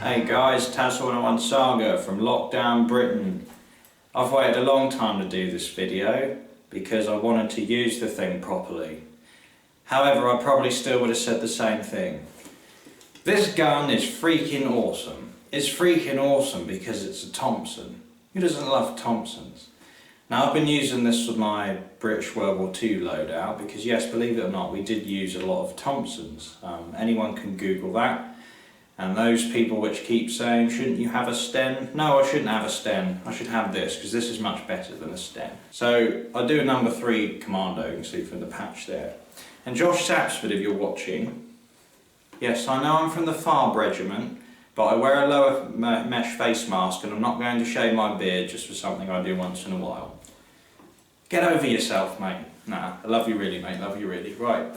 Hey guys, Tas101 Saga from Lockdown Britain. I've waited a long time to do this video because I wanted to use the thing properly. However, I probably still would have said the same thing. This gun is freaking awesome. It's freaking awesome because it's a Thompson. Who doesn't love Thompsons? Now, I've been using this with my British World War II loadout because, yes, believe it or not, we did use a lot of Thompsons. Anyone can Google that. And those people which keep saying, shouldn't you have a Sten? No, I shouldn't have a Sten. I should have this because this is much better than a Sten. So I do a number 3 commando, you can see from the patch there. And Josh Sapsford, if you're watching, yes, I know I'm from the Farb Regiment, but I wear a lower mesh face mask and I'm not going to shave my beard just for something I do once in a while. Get over yourself, mate. Nah, I love you really, mate, love you really. Right.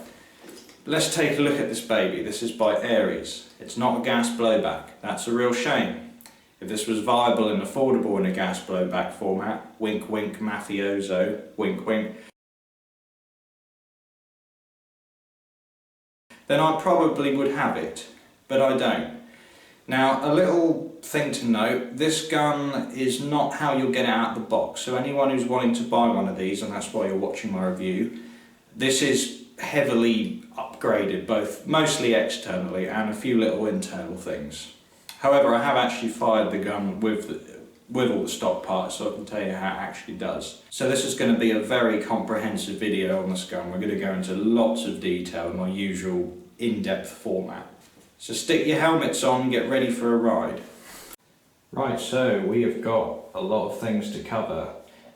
Let's take a look at this baby. This is by Ares. It's not a gas blowback. That's a real shame. If this was viable and affordable in a gas blowback format, wink wink mafioso, wink wink, then I probably would have it, but I don't. Now, a little thing to note, this gun is not how you'll get it out of the box. So anyone who's wanting to buy one of these, and that's why you're watching my review, this is heavily upgraded, both mostly externally and a few little internal things. However, I have actually fired the gun with all the stock parts, so I can tell you how it actually does. So this is going to be a very comprehensive video on this gun. We're going to go into lots of detail in my usual in-depth format. So stick your helmets on and get ready for a ride. Right, so we have got a lot of things to cover.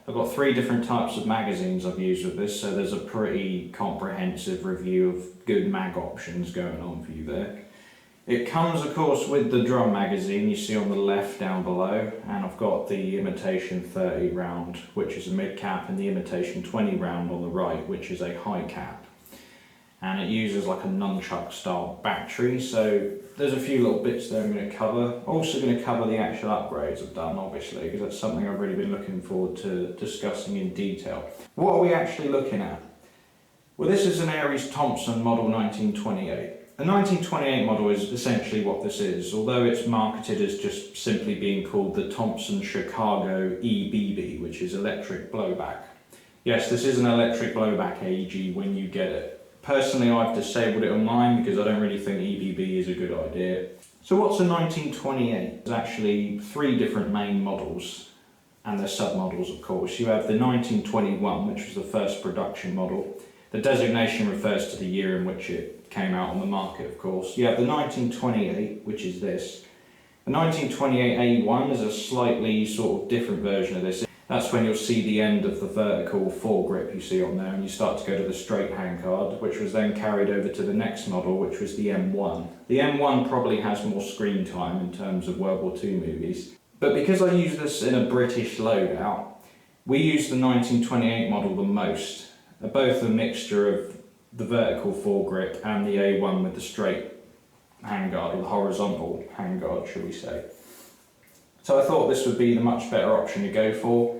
I've got 3 different types of magazines I've used with this, so there's a pretty comprehensive review of good mag options going on for you there. It comes, of course, with the drum magazine you see on the left down below, and I've got the imitation 30 round, which is a mid cap, and the imitation 20 round on the right, which is a high cap. And it uses like a nunchuck style battery, so there's a few little bits there I'm going to cover. Also going to cover the actual upgrades I've done, obviously, because that's something I've really been looking forward to discussing in detail. What are we actually looking at? Well, this is an Ares Thompson model 1928. A 1928 model is essentially what this is, although it's marketed as just simply being called the Thompson Chicago EBB, which is electric blowback. Yes, this is an electric blowback AEG when you get it. Personally, I've disabled it on mine because I don't really think EBB is a good idea. So what's a 1928? There's actually 3 different main models, and they're sub-models of course. You have the 1921, which was the first production model. The designation refers to the year in which it came out on the market, of course. You have the 1928, which is this. The 1928 A1 is a slightly sort of different version of this. That's when you'll see the end of the vertical foregrip you see on there, and you start to go to the straight handguard, which was then carried over to the next model, which was the M1. The M1 probably has more screen time in terms of World War II movies. But because I use this in a British loadout, we use the 1928 model the most. They're both a mixture of the vertical foregrip and the A1 with the straight handguard, or the horizontal handguard, shall we say. So I thought this would be the much better option to go for.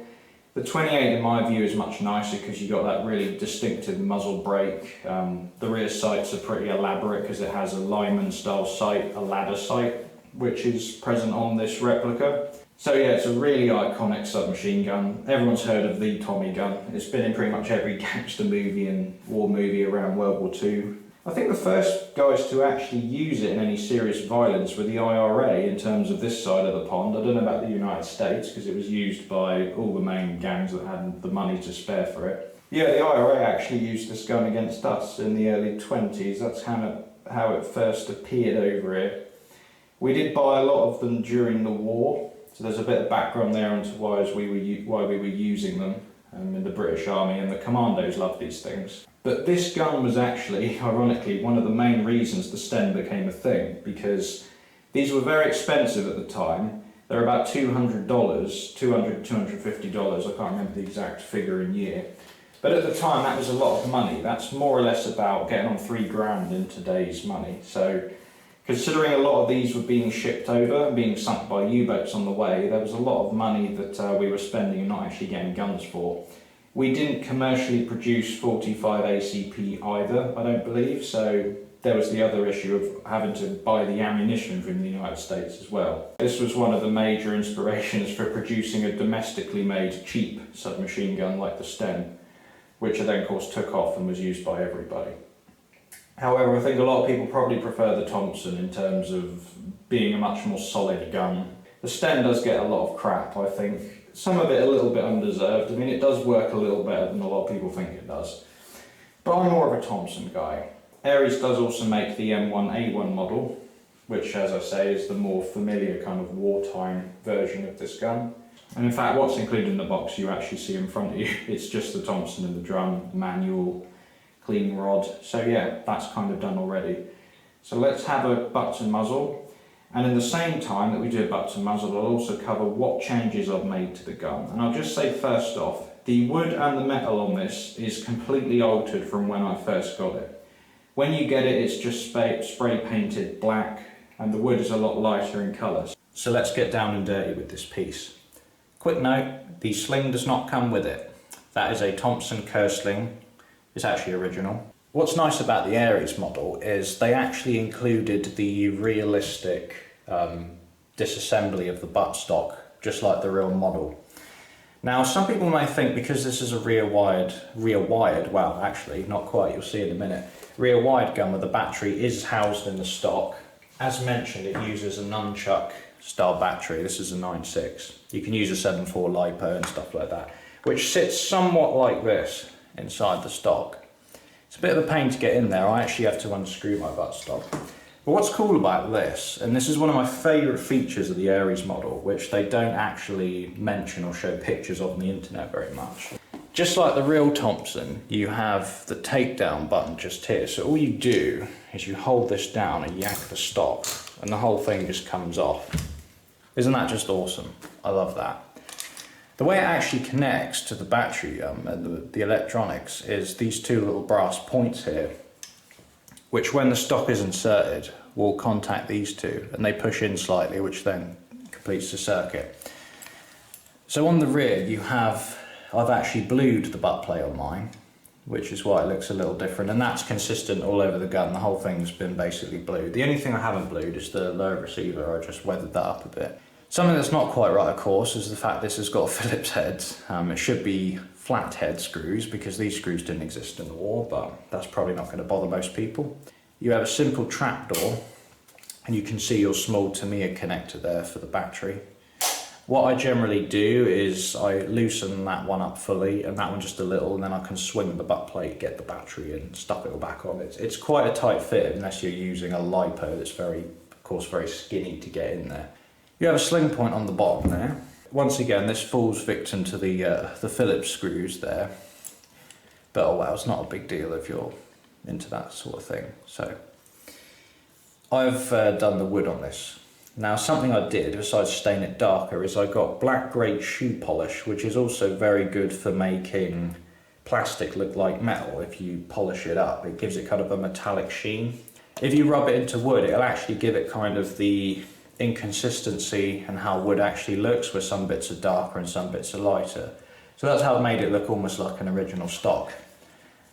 The 28 in my view is much nicer because you've got that really distinctive muzzle brake. The rear sights are pretty elaborate because it has a Lyman style sight, a ladder sight, which is present on this replica. So yeah, it's a really iconic submachine gun. Everyone's heard of the Tommy gun. It's been in pretty much every gangster movie and war movie around World War II. I think the first guys to actually use it in any serious violence were the IRA in terms of this side of the pond. I don't know about the United States because it was used by all the main gangs that had the money to spare for it. Yeah, the IRA actually used this gun against us in the early 20s. That's how it first appeared over here. We did buy a lot of them during the war, so there's a bit of background there into why we were using them in the British Army, and the commandos loved these things. But this gun was actually, ironically, one of the main reasons the Sten became a thing, because these were very expensive at the time. They're about $200, $250, I can't remember the exact figure in year. But at the time that was a lot of money. That's more or less about getting on $3 in today's money. So considering a lot of these were being shipped over and being sunk by U-boats on the way, there was a lot of money that we were spending and not actually getting guns for. We didn't commercially produce 45 ACP either, I don't believe, so there was the other issue of having to buy the ammunition from the United States as well. This was one of the major inspirations for producing a domestically made cheap submachine gun like the Sten, which then of course took off and was used by everybody. However, I think a lot of people probably prefer the Thompson in terms of being a much more solid gun. The Sten does get a lot of crap, I think. Some of it a little bit undeserved. I mean, it does work a little better than a lot of people think it does. But I'm more of a Thompson guy. Ares does also make the M1A1 model, which, as I say, is the more familiar kind of wartime version of this gun. And in fact, what's included in the box you actually see in front of you. It's just the Thompson and the drum, manual, clean rod. So yeah, that's kind of done already. So let's have a butts and muzzle. And in the same time that we do a butts and muzzle, I'll also cover what changes I've made to the gun. And I'll just say first off, the wood and the metal on this is completely altered from when I first got it. When you get it, it's just spray painted black, and the wood is a lot lighter in colour. So let's get down and dirty with this piece. Quick note, the sling does not come with it. That is a Thompson Kerr sling. It's actually original. What's nice about the Ares model is they actually included the realistic disassembly of the buttstock, just like the real model. Now, some people may think because this is a rear wired, well actually not quite, you'll see in a minute, rear wired gun with the battery is housed in the stock. As mentioned, it uses a nunchuck style battery. This is a 9.6. You can use a 7.4 LiPo and stuff like that, which sits somewhat like this inside the stock. It's a bit of a pain to get in there. I actually have to unscrew my buttstock. But what's cool about this, and this is one of my favourite features of the Ares model, which they don't actually mention or show pictures of on the internet very much. Just like the real Thompson, you have the takedown button just here. So all you do is you hold this down and yank the stock, and the whole thing just comes off. Isn't that just awesome? I love that. The way it actually connects to the battery and the electronics is these two little brass points here, which when the stock is inserted will contact these two, and they push in slightly, which then completes the circuit. So on the rear you have, I've actually blued the butt plate on mine, which is why it looks a little different, and that's consistent all over the gun. The whole thing's been basically blued. The only thing I haven't blued is the lower receiver. I just weathered that up a bit. Something that's not quite right, of course, is the fact this has got Phillips heads. It should be flat head screws because these screws didn't exist in the war, but that's probably not going to bother most people. You have a simple trapdoor, and you can see your small Tamiya connector there for the battery. What I generally do is I loosen that one up fully and that one just a little, and then I can swing the butt plate, get the battery and stuff it all back on. It's quite a tight fit unless you're using a LiPo that's very, of course, very skinny to get in there. You have a sling point on the bottom there. Once again, this falls victim to the Phillips screws there. But oh well, it's not a big deal if you're into that sort of thing. So I've done the wood on this. Now, something I did, besides stain it darker, is I got black grade shoe polish, which is also very good for making plastic look like metal. If you polish it up, it gives it kind of a metallic sheen. If you rub it into wood, it'll actually give it kind of the inconsistency and how wood actually looks, where some bits are darker and some bits are lighter. So that's how I've made it look almost like an original stock.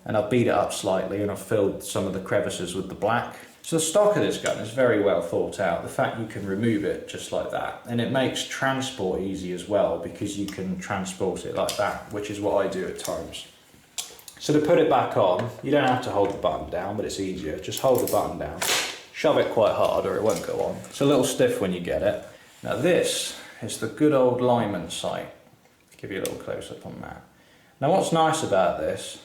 And I've beat it up slightly and I've filled some of the crevices with the black. So the stock of this gun is very well thought out. The fact you can remove it just like that, and it makes transport easy as well because you can transport it like that, which is what I do at times. So to put it back on, you don't have to hold the button down, but it's easier. Just hold the button down, shove it quite hard or it won't go on. It's a little stiff when you get it. Now this is the good old Lyman sight. I'll give you a little close up on that. Now what's nice about this,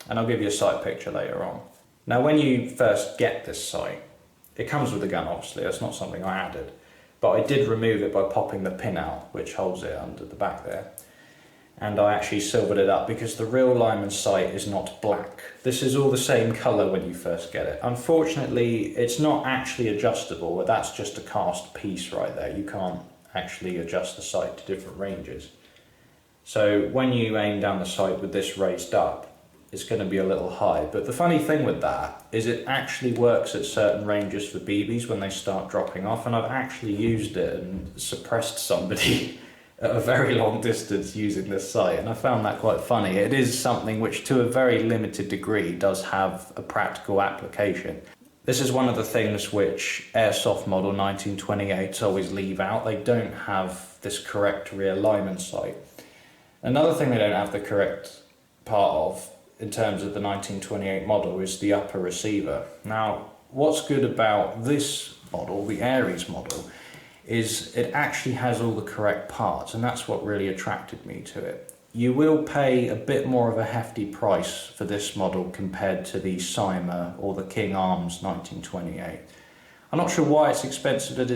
and I'll give you a sight picture later on. Now when you first get this sight, it comes with the gun obviously, that's not something I added, but I did remove it by popping the pin out which holds it under the back there. And I actually silvered it up because the real Lyman sight is not black. This is all the same colour when you first get it. Unfortunately, it's not actually adjustable, but that's just a cast piece right there. You can't actually adjust the sight to different ranges. So when you aim down the sight with this raised up, it's going to be a little high. But the funny thing with that is it actually works at certain ranges for BBs when they start dropping off, and I've actually used it and suppressed somebody at a very long distance using this sight, and I found that quite funny. It is something which to a very limited degree does have a practical application. This is one of the things which Airsoft model 1928s always leave out. They don't have this correct rear alignment sight. Another thing they don't have the correct part of in terms of the 1928 model is the upper receiver. Now, what's good about this model, the Ares model, is it actually has all the correct parts, and that's what really attracted me to it. You will pay a bit more of a hefty price for this model compared to the Cymer or the King Arms 1928. I'm not sure why it's expensive as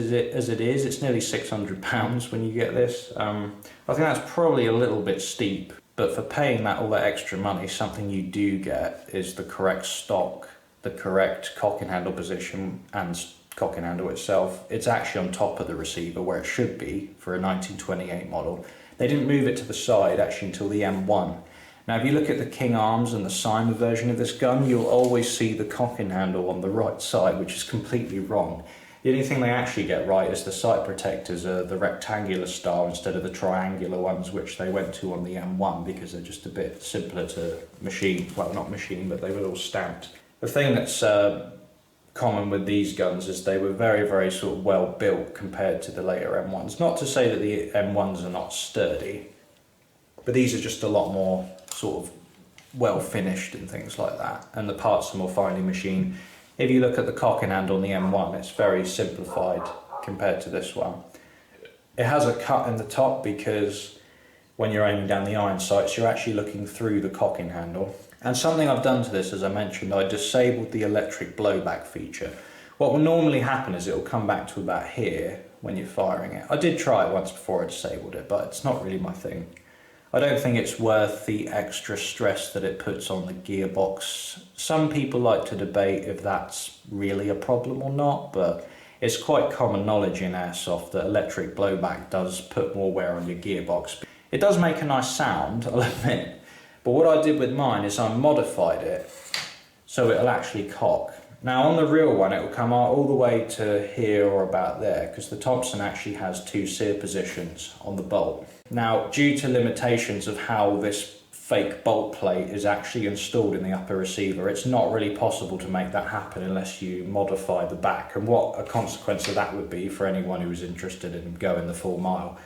it is. It's nearly £600 when you get this. I think that's probably a little bit steep, but for paying all that extra money, something you do get is the correct stock, the correct cock and handle position and cock and handle itself. It's actually on top of the receiver where it should be for a 1928 model. They didn't move it to the side actually until the M1. Now if you look at the King Arms and the Cymer version of this gun, you'll always see the cock and handle on the right side, which is completely wrong. The only thing they actually get right is the sight protectors are the rectangular style instead of the triangular ones which they went to on the M1 because they're just a bit simpler to machine. Well, not machine, but they were all stamped. The thing that's common with these guns is they were very, very sort of well built compared to the later M1s. Not to say that the M1s are not sturdy, but these are just a lot more sort of well finished and things like that, and the parts are more finely machined. If you look at the cock and handle on the M1, it's very simplified compared to this one. It has a cut in the top because when you're aiming down the iron sights, you're actually looking through the cock and handle. And something I've done to this, as I mentioned, I disabled the electric blowback feature. What will normally happen is it will come back to about here when you're firing it. I did try it once before I disabled it, but it's not really my thing. I don't think it's worth the extra stress that it puts on the gearbox. Some people like to debate if that's really a problem or not, but it's quite common knowledge in Airsoft that electric blowback does put more wear on your gearbox. It does make a nice sound, I'll admit. But what I did with mine is I modified it so it'll actually cock. Now on the real one it will come out all the way to here or about there because the Thompson actually has two sear positions on the bolt. Now due to limitations of how this fake bolt plate is actually installed in the upper receiver, it's not really possible to make that happen unless you modify the back. And what a consequence of that would be for anyone who was interested in going the full mile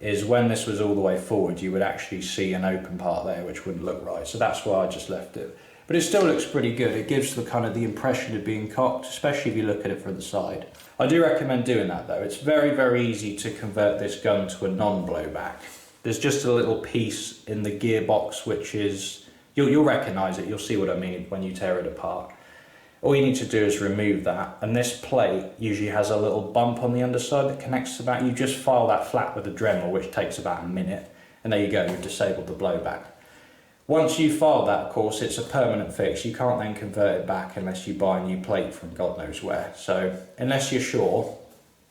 is when this was all the way forward, you would actually see an open part there which wouldn't look right. So that's why I just left it. But it still looks pretty good. It gives the kind of the impression of being cocked, especially if you look at it from the side. I do recommend doing that though. It's very, very easy to convert this gun to a non-blowback. There's just a little piece in the gearbox which is, you'll recognise it, you'll see what I mean when you tear it apart. All you need to do is remove that, and this plate usually has a little bump on the underside that connects to that. You just file that flat with a Dremel, which takes about a minute, and there you go, you've disabled the blowback. Once you file that, of course, it's a permanent fix. You can't then convert it back unless you buy a new plate from God knows where. So unless you're sure,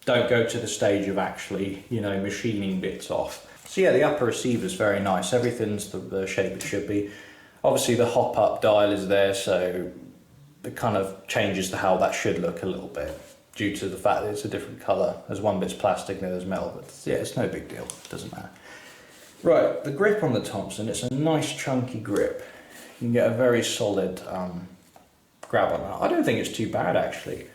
don't go to the stage of actually, machining bits off. So yeah, the upper receiver is very nice. Everything's the shape it should be. Obviously the hop-up dial is there, so it kind of changes to how that should look a little bit due to the fact that it's a different colour. There's one bit's plastic and the other's metal, but yeah, it's no big deal, it doesn't matter. Right, the grip on the Thompson, it's a nice chunky grip. You can get a very solid grab on that. I don't think it's too bad actually.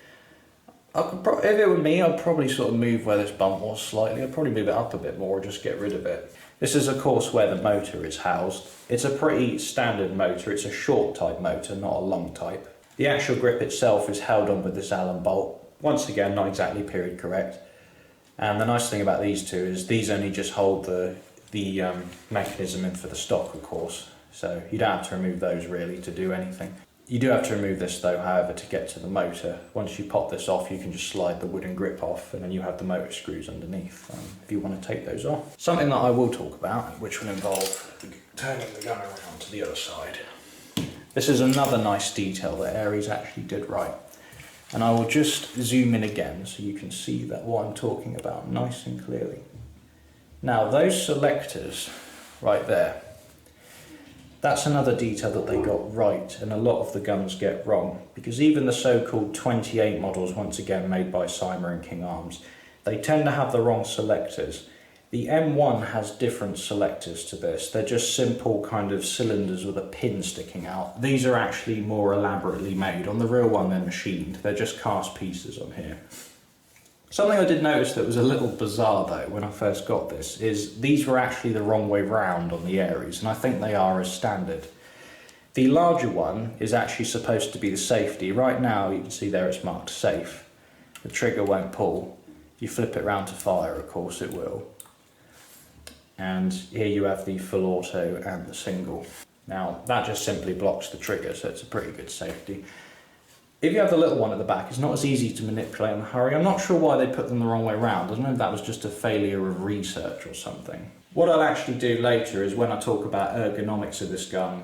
If it were me, I'd probably sort of move where this bump was slightly. I'd probably move it up a bit more or just get rid of it. This is of course where the motor is housed. It's a pretty standard motor, it's a short type motor, not a long type. The actual grip itself is held on with this Allen bolt. Once again, not exactly period correct. And the nice thing about these two is these only just hold the mechanism in for the stock, of course. So you don't have to remove those really to do anything. You do have to remove this though, however, to get to the motor. Once you pop this off, you can just slide the wooden grip off and then you have the motor screws underneath if you want to take those off. Something that I will talk about, which will involve turning the gun around to the other side. This is another nice detail that Ares actually did right. And I will just zoom in again so you can see that what I'm talking about nice and clearly. Now those selectors right there, that's another detail that they got right and a lot of the guns get wrong, because even the so-called 28 models, once again made by Cymer and King Arms, they tend to have the wrong selectors. The M1 has different selectors to this. They're just simple kind of cylinders with a pin sticking out. These are actually more elaborately made. On the real one they're machined. They're just cast pieces on here. Something I did notice that was a little bizarre though when I first got this is these were actually the wrong way round on the Ares, and I think they are as standard. The larger one is actually supposed to be the safety. Right now you can see there it's marked safe. The trigger won't pull. If you flip it round to fire, of course it will. And here you have the full auto and the single. Now that just simply blocks the trigger, so it's a pretty good safety. If you have the little one at the back, it's not as easy to manipulate in a hurry. I'm not sure why they put them the wrong way around. I don't know if that was just a failure of research or something. What I'll actually do later is when I talk about ergonomics of this gun,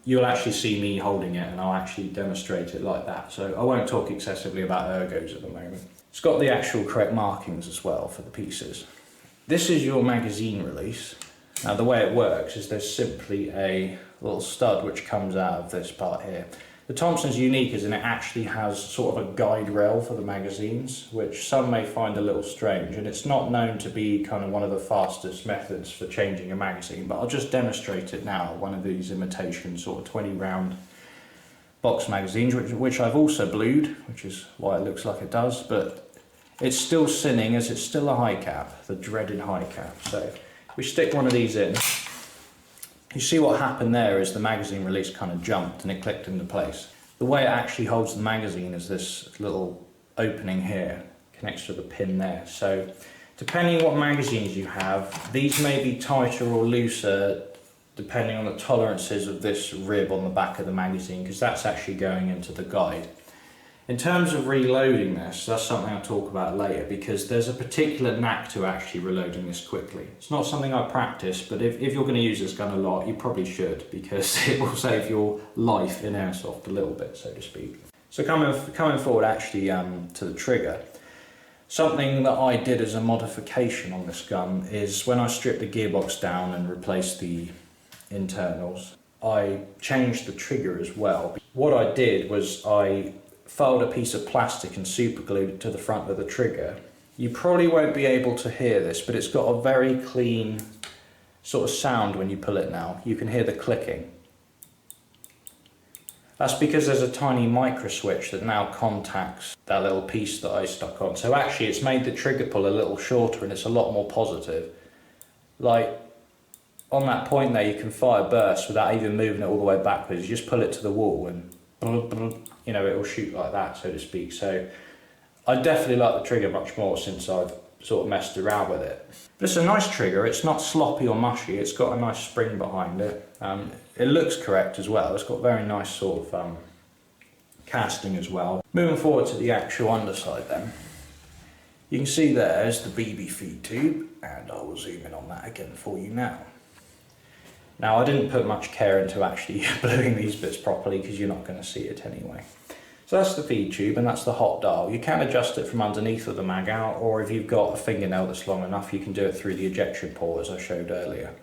you'll actually see me holding it and I'll actually demonstrate it like that. So I won't talk excessively about ergos at the moment. It's got the actual correct markings as well for the pieces. This is your magazine release. Now the way it works is there's simply a little stud which comes out of this part here. The Thompson's unique as in it actually has sort of a guide rail for the magazines, which some may find a little strange, and it's not known to be kind of one of the fastest methods for changing a magazine, but I'll just demonstrate it now. One of these imitation sort of 20 round box magazines, which I've also blued, which is why it looks like it does, but it's still sinning as it's still a high cap, the dreaded high cap. So we stick one of these in. You see what happened there is the magazine release kind of jumped and it clicked into place. The way it actually holds the magazine is this little opening here, connects to the pin there. So depending on what magazines you have, these may be tighter or looser depending on the tolerances of this rib on the back of the magazine, because that's actually going into the guide. In terms of reloading this, that's something I'll talk about later, because there's a particular knack to actually reloading this quickly. It's not something I practice, but if you're going to use this gun a lot, you probably should, because it will save your life in airsoft a little bit, so to speak. So coming forward actually to the trigger, something that I did as a modification on this gun is when I stripped the gearbox down and replaced the internals, I changed the trigger as well. What I did was I filed a piece of plastic and super glued it to the front of the trigger. You probably won't be able to hear this, but it's got a very clean sort of sound when you pull it now. You can hear the clicking. That's because there's a tiny micro switch that now contacts that little piece that I stuck on. So actually it's made the trigger pull a little shorter and it's a lot more positive. Like on that point there, you can fire bursts without even moving it all the way backwards. You just pull it to the wall and you know, it will shoot like that, so to speak. So I definitely like the trigger much more since I've sort of messed around with it. But it's a nice trigger. It's not sloppy or mushy. It's got a nice spring behind it. It looks correct as well. It's got very nice sort of casting as well. Moving forward to the actual underside then. You can see there's the BB feed tube, and I will zoom in on that again for you now. Now I didn't put much care into actually bluing these bits properly because you're not going to see it anyway. So that's the feed tube and that's the hot dial. You can adjust it from underneath with the mag out, or if you've got a fingernail that's long enough you can do it through the ejection port as I showed earlier.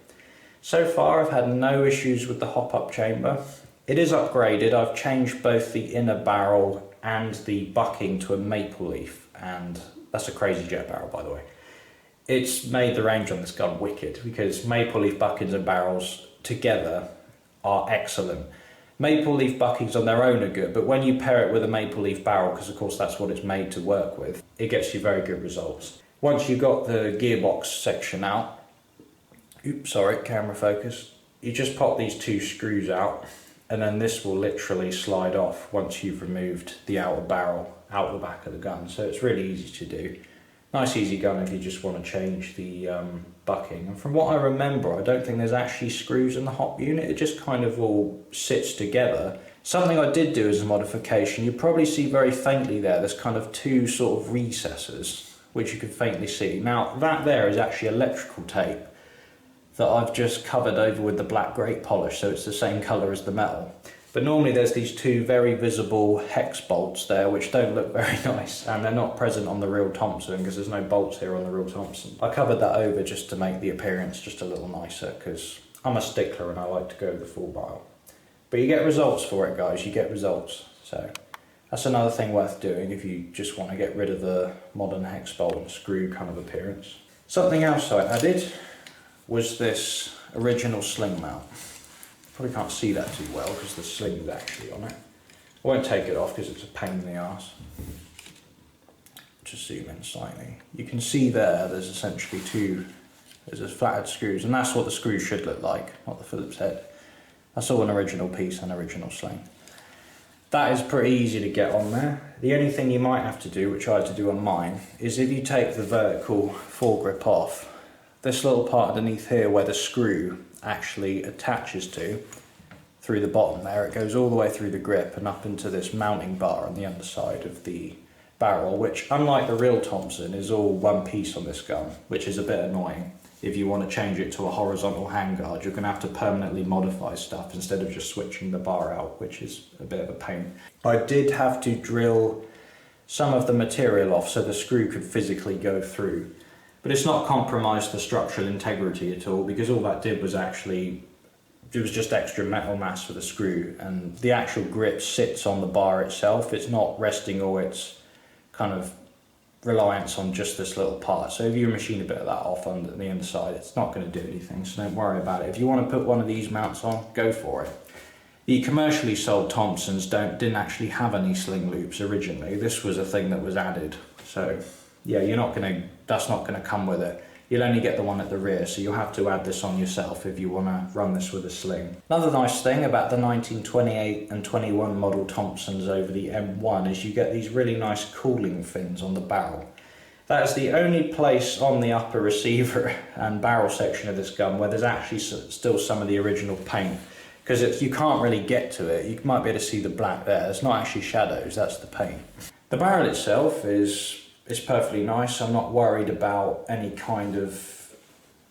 So far I've had no issues with the hop-up chamber. It is upgraded. I've changed both the inner barrel and the bucking to a maple leaf, and that's a crazy jet barrel by the way. It's made the range on this gun wicked because maple leaf buckings and barrels together are excellent. Maple leaf buckings on their own are good, but when you pair it with a maple leaf barrel, because of course that's what it's made to work with, it gets you very good results. Once you've got the gearbox section out, oops, sorry, camera focus, you just pop these two screws out and then this will literally slide off once you've removed the outer barrel out the back of the gun. So it's really easy to do. Nice easy gun if you just want to change the bucking. And from what I remember, I don't think there's actually screws in the hop unit. It just kind of all sits together. Something I did do as a modification, you probably see very faintly there's kind of two sort of recesses, which you can faintly see. Now that there is actually electrical tape that I've just covered over with the black grate polish, so it's the same colour as the metal. But normally there's these two very visible hex bolts there which don't look very nice, and they're not present on the real Thompson because there's no bolts here on the real Thompson. I covered that over just to make the appearance just a little nicer because I'm a stickler and I like to go the full mile. But you get results for it guys, you get results. So that's another thing worth doing if you just want to get rid of the modern hex bolt and screw kind of appearance. Something else I added was this original sling mount. Probably can't see that too well because the sling is actually on it. I won't take it off because it's a pain in the arse. Just zoom in slightly. You can see there's essentially there's flathead screws, and that's what the screw should look like, not the Phillips head. That's all an original piece, an original sling. That is pretty easy to get on there. The only thing you might have to do, which I had to do on mine, is if you take the vertical foregrip off, this little part underneath here where the screw actually attaches to, through the bottom there, it goes all the way through the grip and up into this mounting bar on the underside of the barrel, which unlike the real Thompson is all one piece on this gun, which is a bit annoying. If you want to change it to a horizontal handguard, you're going to have to permanently modify stuff instead of just switching the bar out, which is a bit of a pain. I did have to drill some of the material off so the screw could physically go through, but it's not compromised the structural integrity at all, because all that did was it was just extra metal mass for the screw, and the actual grip sits on the bar itself. It's not resting all its kind of reliance on just this little part. So if you machine a bit of that off on the underside, it's not going to do anything, so don't worry about it. If you want to put one of these mounts on, go for it. The commercially sold Thompsons didn't actually have any sling loops originally. This was a thing that was added. So yeah, that's not going to come with it. You'll only get the one at the rear, so you'll have to add this on yourself if you want to run this with a sling. Another nice thing about the 1928 and 21 model Thompsons over the M1 is you get these really nice cooling fins on the barrel. That is the only place on the upper receiver and barrel section of this gun where there's actually still some of the original paint, because you can't really get to it. You might be able to see the black there. It's not actually shadows, that's the paint. The barrel itself is perfectly nice. I'm not worried about any kind of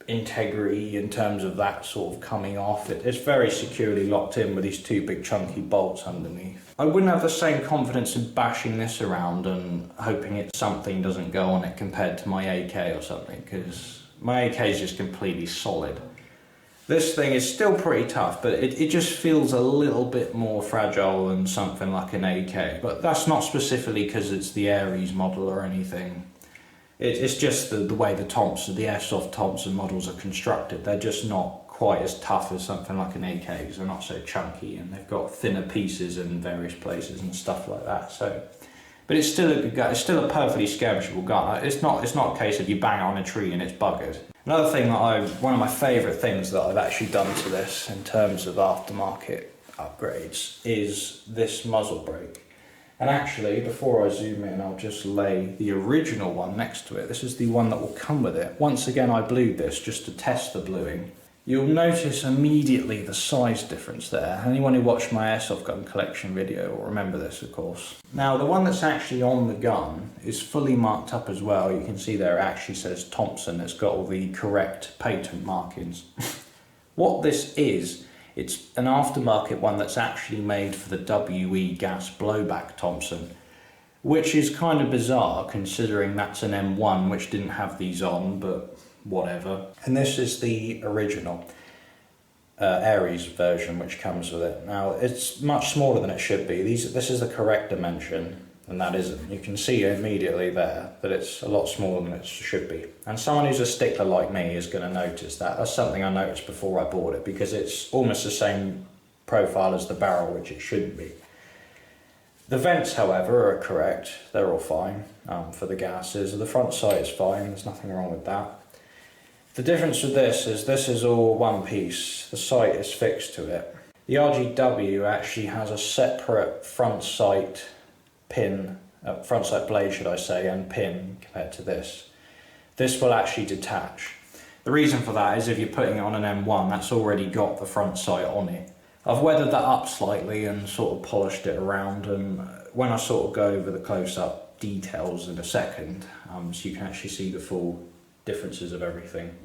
integrity in terms of that sort of coming off. It's very securely locked in with these two big chunky bolts underneath. I wouldn't have the same confidence in bashing this around and hoping something doesn't go on it compared to my AK or something, because my AK is just completely solid. This thing is still pretty tough, but it just feels a little bit more fragile than something like an AK. But that's not specifically because it's the Ares model or anything. It's just the way the Airsoft Thompson models are constructed. They're just not quite as tough as something like an AK, because they're not so chunky and they've got thinner pieces in various places and stuff like that. So, but it's still a good gun. It's still a perfectly skirmishable gun. It's not a case of you bang it on a tree and it's buggered. Another thing one of my favourite things that I've actually done to this in terms of aftermarket upgrades is this muzzle brake. And actually, before I zoom in, I'll just lay the original one next to it. This is the one that will come with it. Once again, I blued this just to test the bluing. You'll notice immediately the size difference there. Anyone who watched my airsoft gun collection video will remember this, of course. Now, the one that's actually on the gun is fully marked up as well. You can see there it actually says Thompson. It's got all the correct patent markings. What this is, it's an aftermarket one that's actually made for the WE gas blowback Thompson, which is kind of bizarre considering that's an M1 which didn't have these on, but whatever. And this is the original Ares version which comes with it. Now, it's much smaller than it should be. This is the correct dimension, and that isn't. You can see immediately there that it's a lot smaller than it should be. And someone who's a stickler like me is going to notice that. That's something I noticed before I bought it, because it's almost the same profile as the barrel, which it shouldn't be. The vents, however, are correct. They're all fine for the gases. The front sight is fine. There's nothing wrong with that. The difference with this is all one piece. The sight is fixed to it. The RGW actually has a separate front sight pin, front sight blade should I say, and pin compared to this. This will actually detach. The reason for that is if you're putting it on an M1, that's already got the front sight on it. I've weathered that up slightly and sort of polished it around, and when I sort of go over the close-up details in a second, so you can actually see the full differences of everything,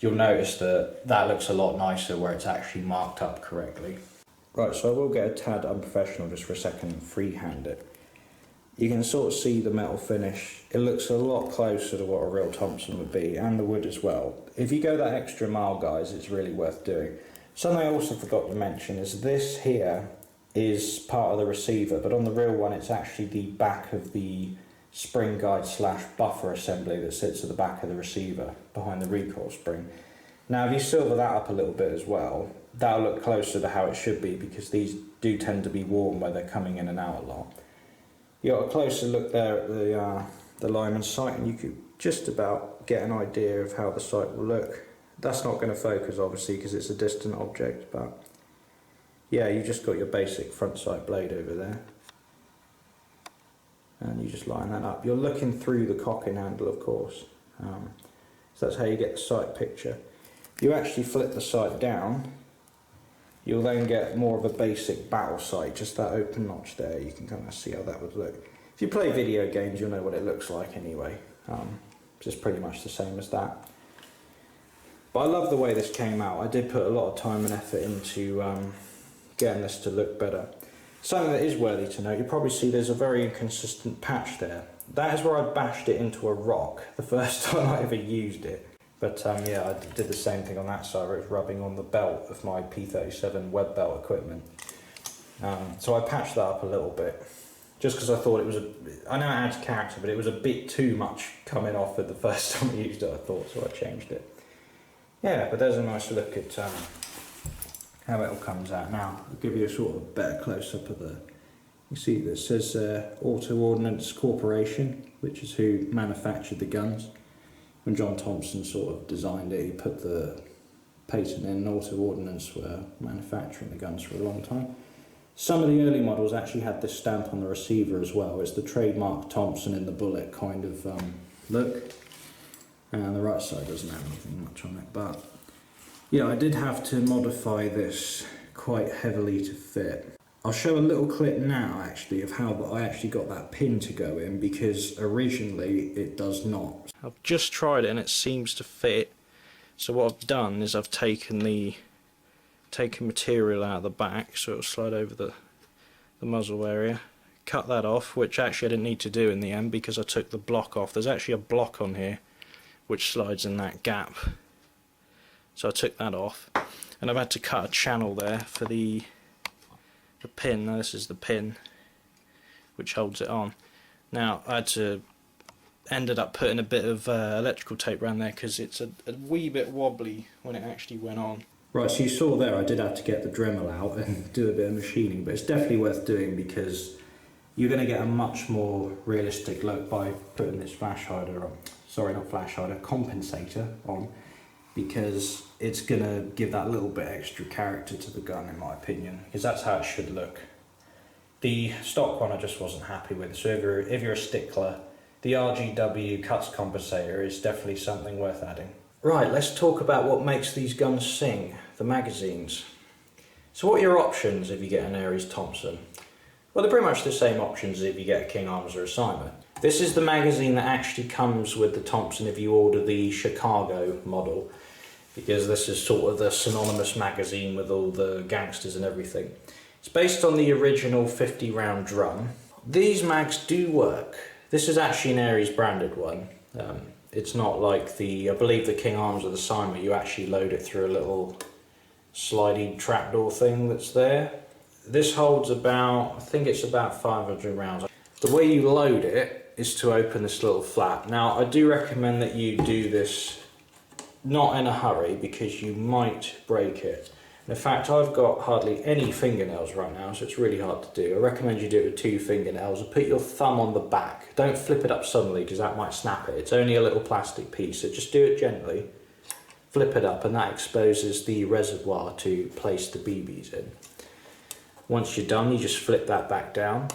you'll notice that looks a lot nicer where it's actually marked up correctly. Right, so I will get a tad unprofessional just for a second and freehand it. You can sort of see the metal finish. It looks a lot closer to what a real Thompson would be, and the wood as well. If you go that extra mile, guys, it's really worth doing. Something I also forgot to mention is this here is part of the receiver, but on the real one it's actually the back of the spring guide slash buffer assembly that sits at the back of the receiver behind the recoil spring. Now if you silver that up a little bit as well, that'll look closer to how it should be, because these do tend to be worn where they're coming in and out a lot. You got a closer look there at the lineman's sight, and you could just about get an idea of how the sight will look. That's not going to focus obviously because it's a distant object, but yeah, you just got your basic front sight blade over there, and you just line that up. You're looking through the cocking handle, of course, so that's how you get the sight picture. If you actually flip the sight down, you'll then get more of a basic battle sight, just that open notch there. You can kind of see how that would look. If you play video games, you'll know what it looks like anyway. Just pretty much the same as that. But I love the way this came out. I did put a lot of time and effort into getting this to look better. Something that is worthy to note, you probably see there's a very inconsistent patch there. That is where I bashed it into a rock the first time I ever used it. But yeah, I did the same thing on that side where it was rubbing on the belt of my P37 web belt equipment. So I patched that up a little bit, just because I thought it was I know it adds character, but it was a bit too much coming off it the first time I used it, I thought, so I changed it. Yeah, but there's a nice look at how it all comes out. Now, I'll give you a sort of better close-up of the... You see that says Auto Ordnance Corporation, which is who manufactured the guns. When John Thompson sort of designed it, he put the patent in. Auto Ordnance were manufacturing the guns for a long time. Some of the early models actually had this stamp on the receiver as well. It's the trademark Thompson in the bullet kind of look. And the right side doesn't have anything much on it, but yeah, I did have to modify this quite heavily to fit. I'll show a little clip now actually of how I actually got that pin to go in, because originally it does not. I've just tried it and it seems to fit. So what I've done is I've taken material out of the back so it'll slide over the muzzle area. Cut that off, which actually I didn't need to do in the end because I took the block off. There's actually a block on here which slides in that gap. So I took that off, and I've had to cut a channel there for the pin. Now this is the pin which holds it on. Now I ended up putting a bit of electrical tape around there because it's a wee bit wobbly when it actually went on. Right, so you saw there I did have to get the Dremel out and do a bit of machining, but it's definitely worth doing because you're going to get a much more realistic look by putting this flash hider on. Sorry, not flash hider, compensator on, because it's going to give that little bit extra character to the gun, in my opinion, because that's how it should look. The stock one I just wasn't happy with, so if you're a stickler, the RGW cuts compensator is definitely something worth adding. Right, let's talk about what makes these guns sing, the magazines. So what are your options if you get an Ares Thompson? Well, they're pretty much the same options as if you get a King Arms or a Simon. This is the magazine that actually comes with the Thompson if you order the Chicago model, because this is sort of the synonymous magazine with all the gangsters and everything. It's based on the original 50 round drum. These mags do work. This is actually an Ares branded one. It's not like I believe the King Arms or the Simon, you actually load it through a little sliding trapdoor thing that's there. This holds about, I think it's about 500 rounds. The way you load it is to open this little flap. Now I do recommend that you do this not in a hurry because you might break it. In fact, I've got hardly any fingernails right now, so it's really hard to do. I recommend you do it with 2 fingernails and put your thumb on the back. Don't flip it up suddenly because that might snap it. It's only a little plastic piece, so just do it gently. Flip it up and that exposes the reservoir to place the BBs in. Once you're done, you just flip that back down.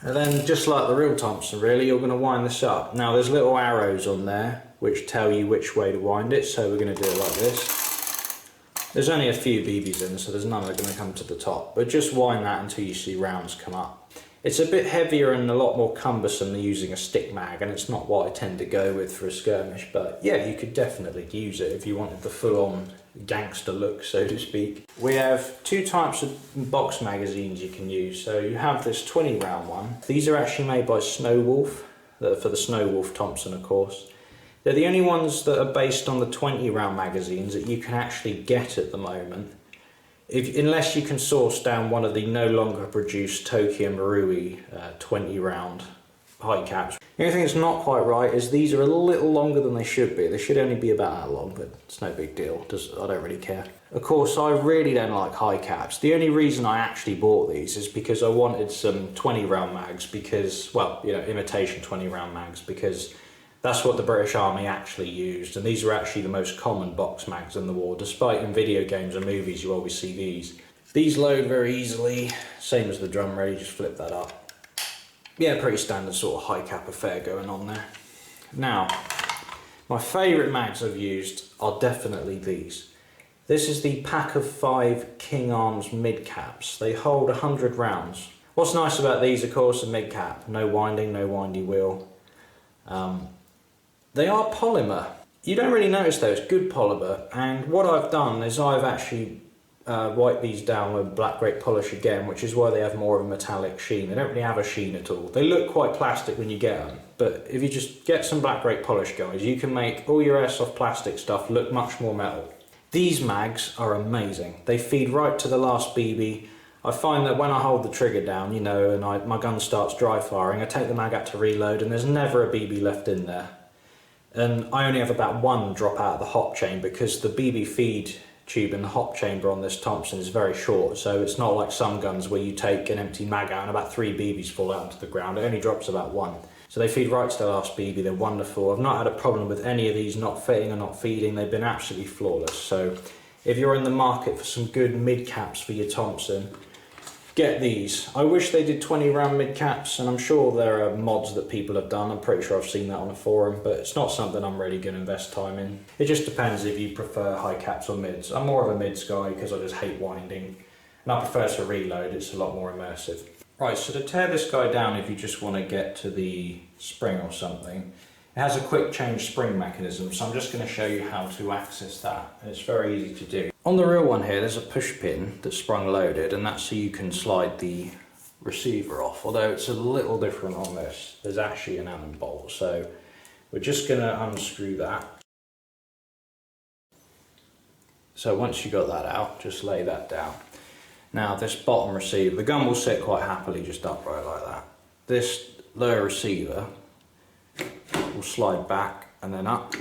And then, just like the real Thompson really, you're going to wind this up. Now there's little arrows on there which tell you which way to wind it, so we're going to do it like this. There's only a few BBs in, so there's none that are going to come to the top, but just wind that until you see rounds come up. It's a bit heavier and a lot more cumbersome than using a stick mag, and it's not what I tend to go with for a skirmish, but yeah, you could definitely use it if you wanted the full-on gangster look, so to speak. We have 2 types of box magazines you can use. So you have this 20 round one. These are actually made by Snow Wolf, for the Snow Wolf Thompson, of course. They're the only ones that are based on the 20 round magazines that you can actually get at the moment, unless you can source down one of the no longer produced Tokyo Marui 20 round high caps. The only thing that's not quite right is these are a little longer than they should be. They should only be about that long, but it's no big deal. I don't really care. Of course, I really don't like high caps. The only reason I actually bought these is because I wanted some 20 round mags because, well, you know, imitation 20 round mags, because that's what the British Army actually used, and these are actually the most common box mags in the war. Despite in video games and movies you always see these. These load very easily, same as the drum ready, just flip that up. Yeah, pretty standard sort of high cap affair going on there. Now, my favourite mags I've used are definitely these. This is the pack of 5 King Arms mid caps. They hold 100 rounds. What's nice about these, of course, are mid cap. No winding, no windy wheel. They are polymer. You don't really notice though, it's good polymer, and what I've done is I've actually wiped these down with black grape polish again, which is why they have more of a metallic sheen. They don't really have a sheen at all. They look quite plastic when you get them, but if you just get some black grape polish guys, you can make all your airsoft plastic stuff look much more metal. These mags are amazing. They feed right to the last BB. I find that when I hold the trigger down, you know, and my gun starts dry firing, I take the mag out to reload and there's never a BB left in there. And I only have about 1 drop out of the hop chamber because the BB feed tube in the hop chamber on this Thompson is very short, so it's not like some guns where you take an empty mag out and about 3 BBs fall out onto the ground. It only drops about 1. So they feed right to the last BB, they're wonderful. I've not had a problem with any of these not fitting or not feeding, they've been absolutely flawless. So if you're in the market for some good mid caps for your Thompson, get these. I wish they did 20 round mid caps, and I'm sure there are mods that people have done. I'm pretty sure I've seen that on a forum, but it's not something I'm really going to invest time in. It just depends if you prefer high caps or mids. I'm more of a mids guy because I just hate winding, and I prefer to reload. It's a lot more immersive. Right, so to tear this guy down, if you just want to get to the spring or something, it has a quick change spring mechanism, so I'm just going to show you how to access that, and it's very easy to do. On the real one here, there's a push pin that's sprung loaded, and that's so you can slide the receiver off, although it's a little different on this. There's actually an Allen bolt, so we're just going to unscrew that. So once you got that out, just lay that down. Now this bottom receiver, the gun will sit quite happily just upright like that. This lower receiver will slide back and then up.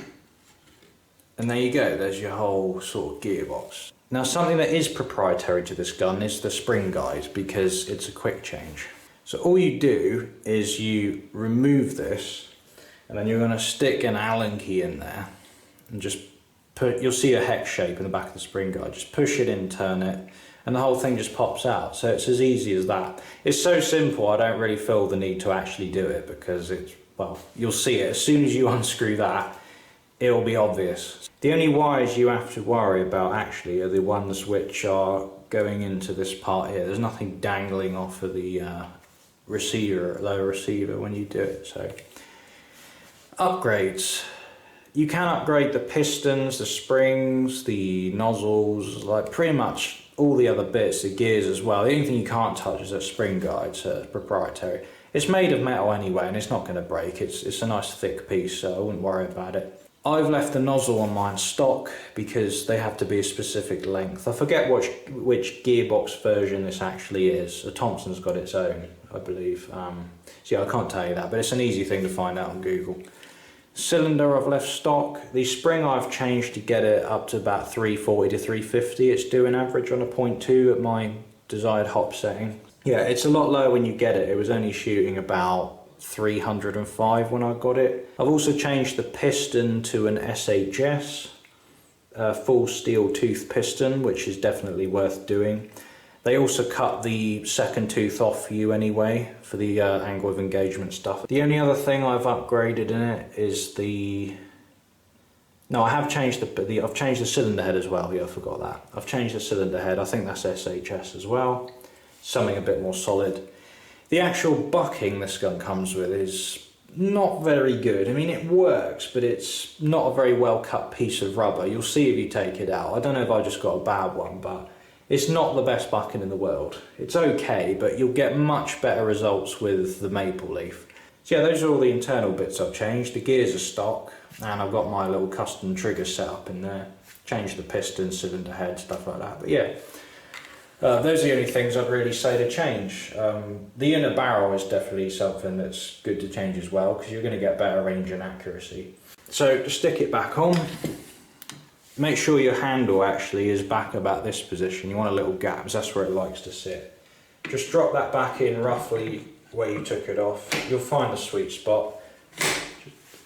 And there you go, there's your whole sort of gearbox. Now something that is proprietary to this gun is the spring guide, because it's a quick change. So all you do is you remove this, and then you're going to stick an Allen key in there and just put, you'll see a hex shape in the back of the spring guide, just push it in, turn it, and the whole thing just pops out. So it's as easy as that. It's so simple, I don't really feel the need to actually do it, because it's, well, you'll see it as soon as you unscrew that, it'll be obvious. The only wires you have to worry about actually are the ones which are going into this part here. There's nothing dangling off of the receiver, lower receiver, when you do it. So upgrades. You can upgrade the pistons, the springs, the nozzles, like pretty much all the other bits, the gears as well. The only thing you can't touch is that spring guide, so it's proprietary. It's made of metal anyway, and it's not going to break. It's a nice thick piece, so I wouldn't worry about it. I've left the nozzle on mine stock because they have to be a specific length. I forget which Gearbox version this actually is. The Thompson's got its own, I believe. So yeah, I can't tell you that, but it's an easy thing to find out on Google. Cylinder I've left stock. The spring I've changed to get it up to about 340 to 350. It's doing average on a 0.2 at my desired hop setting. Yeah, it's a lot lower when you get it. It was only shooting about 305 when I got it. I've also changed the piston to an SHS, full steel tooth piston, which is definitely worth doing. They also cut the second tooth off for you anyway for the angle of engagement stuff. The only other thing I've upgraded in it is the... No, I have changed I've changed the cylinder head as well. Yeah, I forgot that. I've changed the cylinder head. I think that's SHS as well. Something a bit more solid. The actual bucking this gun comes with is not very good. I mean, it works, but it's not a very well cut piece of rubber. You'll see if you take it out. I don't know if I just got a bad one, but it's not the best bucking in the world. It's okay, but you'll get much better results with the maple leaf. So yeah, those are all the internal bits I've changed. The gears are stock, and I've got my little custom trigger set up in there. Changed the piston, cylinder head, stuff like that. But yeah, Those are the only things I'd really say to change. The inner barrel is definitely something that's good to change as well, because you're going to get better range and accuracy. So to stick it back on, make sure your handle actually is back about this position. You want a little gap, because that's where it likes to sit. Just drop that back in roughly where you took it off. You'll find the sweet spot.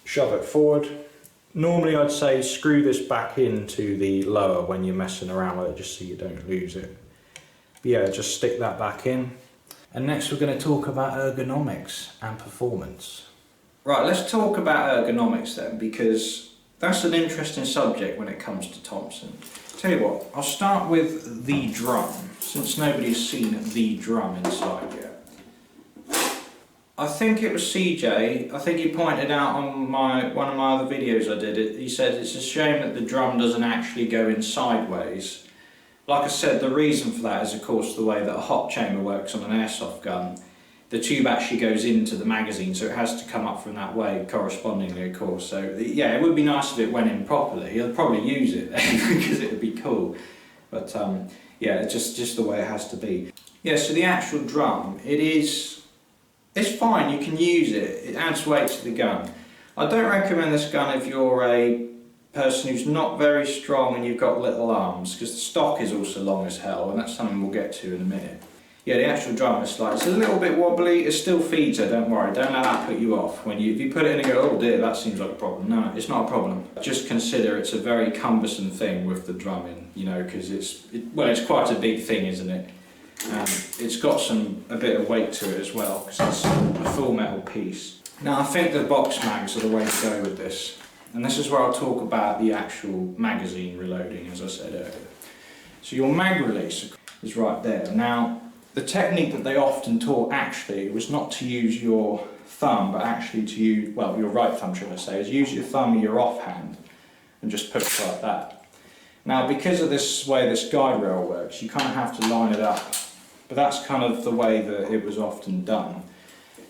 Shove it forward. Normally I'd say screw this back into the lower when you're messing around with it, just so you don't lose it. But yeah, just stick that back in. And next we're going to talk about ergonomics and performance. Right, let's talk about ergonomics then, because that's an interesting subject when it comes to Thompson. Tell you what, I'll start with the drum, since nobody's seen the drum inside yet. I think it was CJ, I think he pointed out on one of my other videos I did, he said it's a shame that the drum doesn't actually go in sideways. Like I said, the reason for that is of course the way that a hop chamber works on an airsoft gun. The tube actually goes into the magazine, so it has to come up from that way correspondingly, of course. So yeah, it would be nice if it went in properly. I'd probably use it then because it would be cool. But yeah, it's just the way it has to be. Yeah, so the actual drum, it's fine, you can use it. It adds weight to the gun. I don't recommend this gun if you're a person who's not very strong and you've got little arms, because the stock is also long as hell, and that's something we'll get to in a minute. Yeah, the actual drum is like, it's a little bit wobbly, it still feeds her, don't worry, don't let that put you off. If you put it in and go, oh dear, that seems like a problem. No, it's not a problem. Just consider it's a very cumbersome thing with the drumming, you know, because it's quite a big thing, isn't it? It's got a bit of weight to it as well, because it's a full metal piece. Now I think the box mags are the way to go with this, and this is where I'll talk about the actual magazine reloading, as I said earlier. So your mag release is right there. Now the technique that they often taught actually was not to use your thumb, but actually to use, well, your right thumb should I say, is use your thumb in your offhand and just push like that. Now because of this way this guide rail works, you kind of have to line it up. But that's kind of the way that it was often done.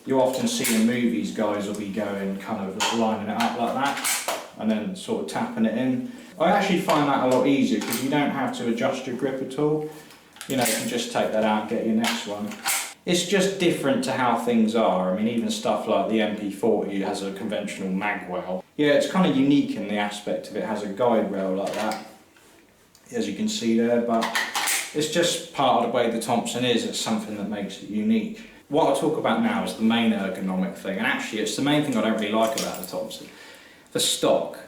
You often see in movies guys will be going kind of lining it up like that and then sort of tapping it in. I actually find that a lot easier because you don't have to adjust your grip at all. You know, you can just take that out and get your next one. It's just different to how things are. I mean, even stuff like the MP40 has a conventional mag well. Yeah, it's kind of unique in the aspect of it has a guide rail like that, as you can see there, but it's just part of the way the Thompson is. It's something that makes it unique. What I'll talk about now is the main ergonomic thing, and actually it's the main thing I don't really like about the Thompson. The stock.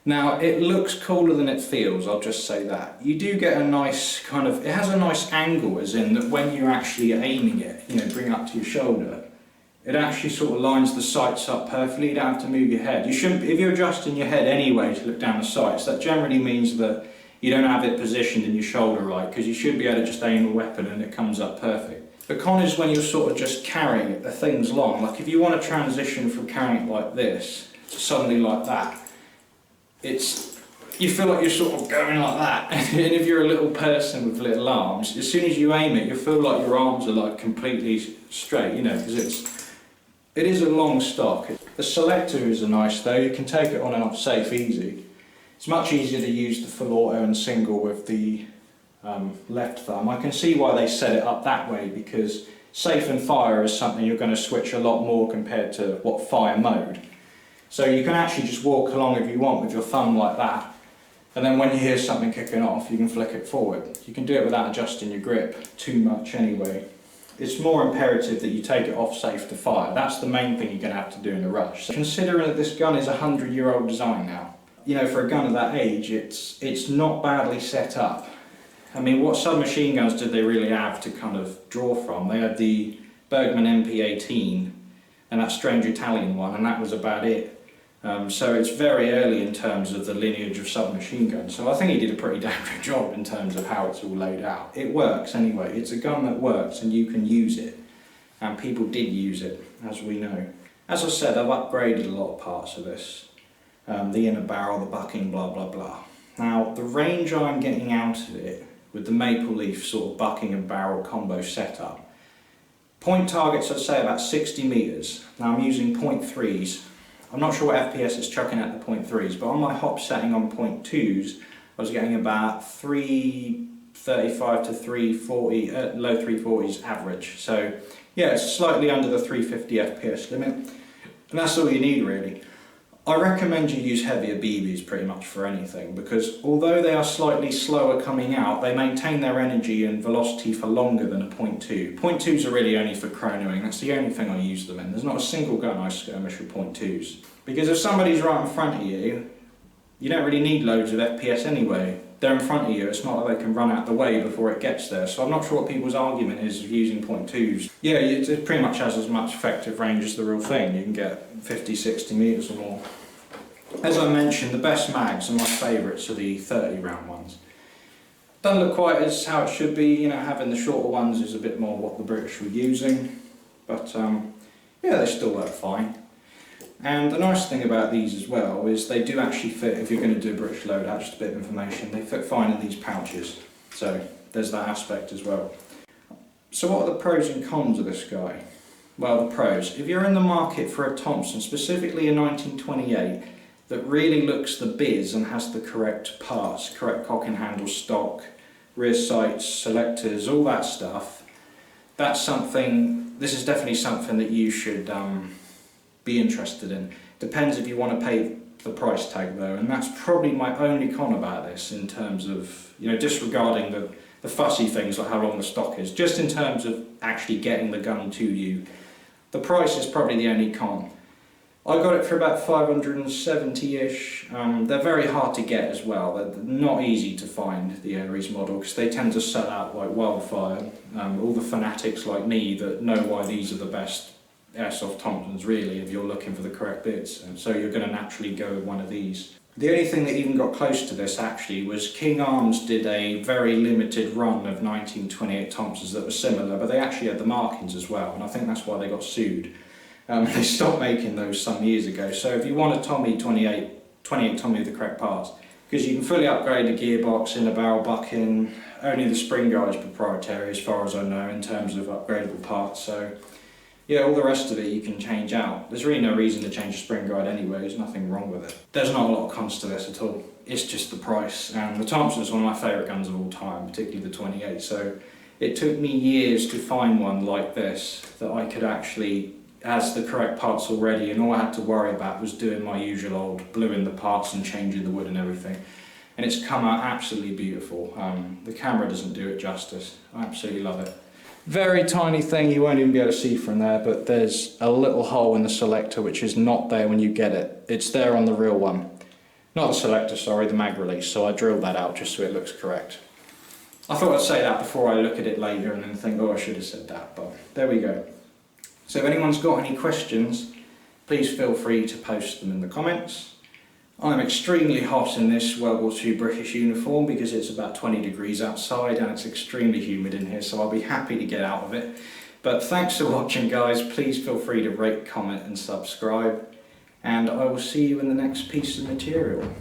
Now it looks cooler than it feels, I'll just say that. You do get a nice kind of, it has a nice angle, as in that when you're actually aiming it, you know, bring it up to your shoulder, it actually sort of lines the sights up perfectly. You don't have to move your head. You shouldn't, if you're adjusting your head anyway to look down the sights, that generally means that you don't have it positioned in your shoulder right, because you should be able to just aim a weapon and it comes up perfect. The con is when you're sort of just carrying it, the thing's long. Like if you want to transition from carrying it like this to suddenly like that, you feel like you're sort of going like that. And if you're a little person with little arms, as soon as you aim it, you feel like your arms are like completely straight, you know, because it is a long stock. The selector is nice though, you can take it on and off safe easy. It's much easier to use the full auto and single with the left thumb. I can see why they set it up that way, because safe and fire is something you're going to switch a lot more compared to what fire mode. So you can actually just walk along if you want with your thumb like that, and then when you hear something kicking off you can flick it forward. You can do it without adjusting your grip too much anyway. It's more imperative that you take it off safe to fire. That's the main thing you're going to have to do in a rush. So considering that this gun is a 100-year-old design now, you know, for a gun of that age, it's not badly set up. I mean, what submachine guns did they really have to kind of draw from? They had the Bergmann MP18 and that strange Italian one, and that was about it. So it's very early in terms of the lineage of submachine guns. So I think he did a pretty damn good job in terms of how it's all laid out. It works anyway. It's a gun that works and you can use it. And people did use it, as we know. As I said, I've upgraded a lot of parts of this. The inner barrel, the bucking, blah blah blah. Now the range I'm getting out of it with the maple leaf sort of bucking and barrel combo setup, point targets I'd say about 60 metres. Now I'm using 0.3s. I'm not sure what FPS it's chucking at the 0.3s, but on my hop setting on 0.2s I was getting about 3 35 to 340, low 340s average. So yeah, it's slightly under the 350 FPS limit, and that's all you need really. I recommend you use heavier BBs pretty much for anything, because although they are slightly slower coming out, they maintain their energy and velocity for longer than a .2. .2s are really only for chronoing, that's the only thing I use them in. There's not a single gun I skirmish with .2s. Because if somebody's right in front of you, you don't really need loads of FPS anyway. They're in front of you, it's not like they can run out the way before it gets there. So I'm not sure what people's argument is of using .2s. Yeah, it pretty much has as much effective range as the real thing. You can get 50, 60 metres or more. As I mentioned, the best mags and my favourites are the 30 round ones. Don't look quite as how it should be, you know, having the shorter ones is a bit more what the British were using. But yeah, they still work fine. And the nice thing about these as well is they do actually fit, if you're going to do a British loadout, just a bit of information, they fit fine in these pouches. So there's that aspect as well. So what are the pros and cons of this guy? Well, the pros. If you're in the market for a Thompson, specifically a 1928, that really looks the biz and has the correct parts, correct cock and handle stock, rear sights, selectors, all that stuff, that's something, this is definitely something that you should be interested in. Depends if you want to pay the price tag though, and that's probably my only con about this in terms of, you know, disregarding the fussy things like how long the stock is, just in terms of actually getting the gun to you. The price is probably the only con. I got it for about 570-ish. They're very hard to get as well. They're not easy to find, the Ares model, because they tend to sell out like wildfire. All the fanatics like me that know why these are the best airsoft Thompsons really, if you're looking for the correct bits, and so you're going to naturally go with one of these. The only thing that even got close to this actually was King Arms did a very limited run of 1928 Thompsons that were similar, but they actually had the markings as well, and I think that's why they got sued. They stopped making those some years ago, so if you want a Tommy 28 Tommy with the correct parts, because you can fully upgrade the gearbox, in the barrel bucking, only the spring guide is proprietary as far as I know in terms of upgradable parts, so yeah, all the rest of it you can change out. There's really no reason to change the spring guide anyway, there's nothing wrong with it. There's not a lot of cons to this at all, it's just the price. And the Thompson is one of my favourite guns of all time, particularly the 28, so it took me years to find one like this that I could actually, has the correct parts already, and all I had to worry about was doing my usual old bluing the parts and changing the wood and everything. And it's come out absolutely beautiful. The camera doesn't do it justice, I absolutely love it. Very tiny thing, you won't even be able to see from there, but there's a little hole in the selector which is not there when you get it. It's there on the real one. Not the selector, sorry, the mag release, so I drilled that out just so it looks correct. I thought I'd say that before I look at it later and then think, oh, I should have said that, but there we go. So if anyone's got any questions, please feel free to post them in the comments. I'm extremely hot in this World War II British uniform because it's about 20 degrees outside and it's extremely humid in here, so I'll be happy to get out of it. But thanks for watching guys, please feel free to rate, comment and subscribe, and I will see you in the next piece of material.